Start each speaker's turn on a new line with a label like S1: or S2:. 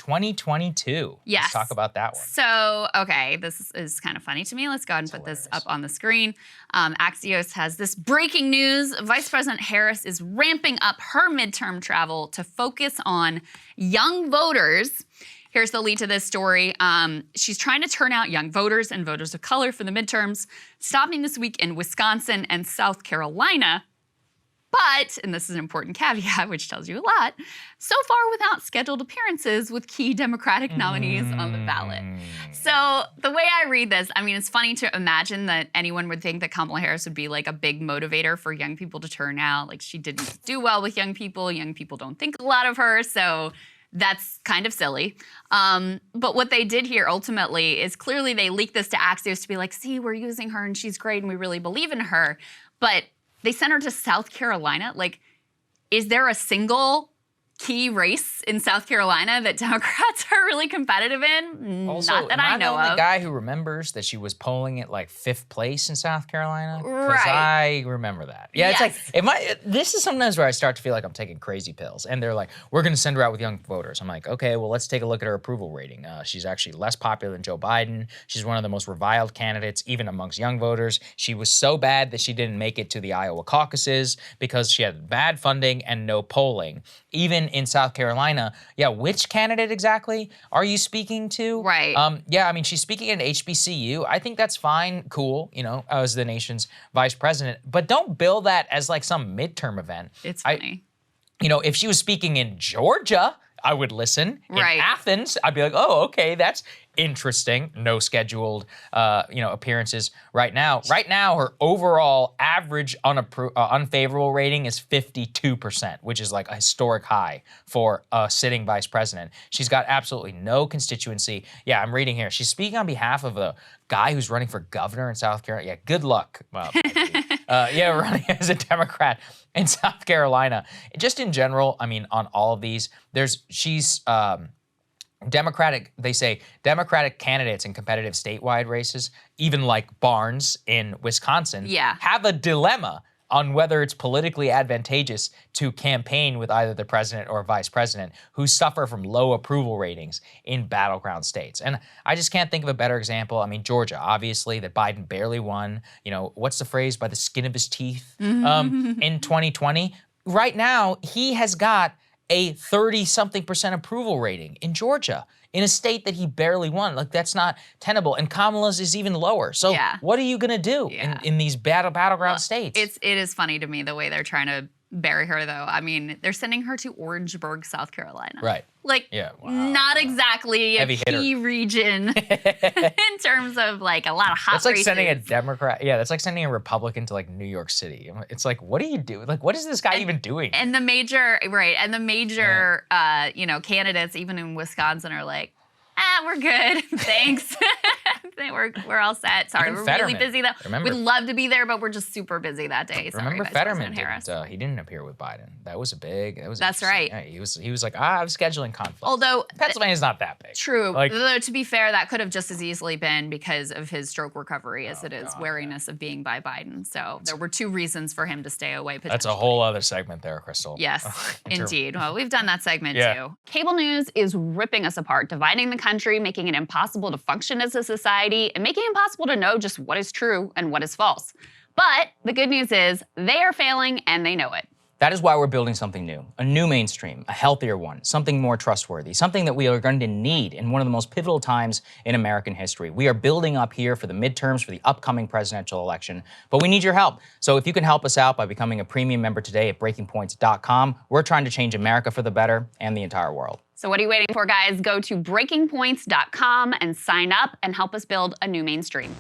S1: 2022.
S2: Yes.
S1: Let's talk about that one.
S2: So, okay, this is kind of funny to me. Let's go ahead and put this up on the screen. Axios has this breaking news. Vice President Harris is ramping up her midterm travel to focus on young voters. Here's the lead to this story. She's trying to turn out young voters and voters of color for the midterms, stopping this week in Wisconsin and South Carolina. But, and this is an important caveat, which tells you a lot, so far without scheduled appearances with key Democratic nominees on the ballot. So the way I read this, I mean, it's funny to imagine that anyone would think that Kamala Harris would be like a big motivator for young people to turn out. Like, she didn't do well with young people. Young people don't think a lot of her, so that's kind of silly. But what they did here ultimately is clearly they leaked this to Axios to be like, see, we're using her and she's great and we really believe in her. But they sent her to South Carolina. Like, is there a single key race in South Carolina that Democrats are really competitive in?
S1: Also,
S2: not that I know
S1: am I the
S2: of.
S1: only guy who remembers that she was polling at like 5th place in South Carolina? Because
S2: Right.
S1: I remember that. Yeah,
S2: Yes.
S1: it's like, this is sometimes where I start to feel like I'm taking crazy pills. And they're like, we're going to send her out with young voters. I'm like, okay, well, let's take a look at her approval rating. She's actually less popular than Joe Biden. She's one of the most reviled candidates, even amongst young voters. She was so bad that she didn't make it to the Iowa caucuses because she had bad funding and no polling. Even in South Carolina, yeah, which candidate exactly are you speaking to?
S2: Right.
S1: Yeah, I mean, she's speaking at HBCU. I think that's fine, cool, you know, as the nation's vice president. But don't bill that as like some midterm event.
S2: It's funny.
S1: You know, if she was speaking in Georgia, I would listen.
S2: Right.
S1: In Athens, I'd be like, oh, okay, that's interesting. No scheduled, appearances right now. Right now, her overall average unfavorable rating is 52%, which is like a historic high for a sitting vice president. She's got absolutely no constituency. Yeah, I'm reading here. She's speaking on behalf of a guy who's running for governor in South Carolina. Yeah, good luck. Well, running as a Democrat in South Carolina. Just in general, I mean, on all of these, she's Democratic, they say Democratic candidates in competitive statewide races, even like Barnes in Wisconsin, have a dilemma on whether it's politically advantageous to campaign with either the president or vice president who suffer from low approval ratings in battleground states. And I just can't think of a better example. I mean, Georgia, obviously, that Biden barely won, you know, what's the phrase, by the skin of his teeth in 2020. Right now, he has got a 30-something% approval rating in Georgia, in a state that he barely won. Like, that's not tenable. And Kamala's is even lower. So what are you going to do in these battleground states?
S2: It is funny to me the way they're trying to bury her, though. I mean, they're sending her to Orangeburg, South Carolina.
S1: Right.
S2: Like, not exactly a key region in terms of like a lot of hot
S1: That's like
S2: races.
S1: sending a Democrat. Yeah, that's like sending a Republican to like New York City. It's like, what do you do? Like, what is this guy even doing?
S2: And the major, candidates, even in Wisconsin, are like, we're good. Thanks. we're all set. Sorry, we're really busy though. We'd love to be there, but we're just super busy that day. Sorry,
S1: remember
S2: Vice
S1: Fetterman
S2: President Harris.
S1: he didn't appear with Biden. That was
S2: That's right.
S1: Yeah, he was like, I'm scheduling conflicts.
S2: Although
S1: Pennsylvania's not that big.
S2: True. Like, though, to be fair, that could have just as easily been because of his stroke recovery as it is wariness of being by Biden. So there were two reasons for him to stay away.
S1: That's a whole other segment there, Krystal.
S2: Yes, indeed. Well, we've done that segment too. Cable news is ripping us apart, dividing the country, making it impossible to function as a society, and making it impossible to know just what is true and what is false. But the good news is they are failing and they know it.
S3: That is why we're building something new, a new mainstream, a healthier one, something more trustworthy, something that we are going to need in one of the most pivotal times in American history. We are building up here for the midterms, for the upcoming presidential election, but we need your help. So if you can help us out by becoming a premium member today at breakingpoints.com, we're trying to change America for the better and the entire world.
S2: So what are you waiting for, guys? Go to breakingpoints.com and sign up and help us build a new mainstream.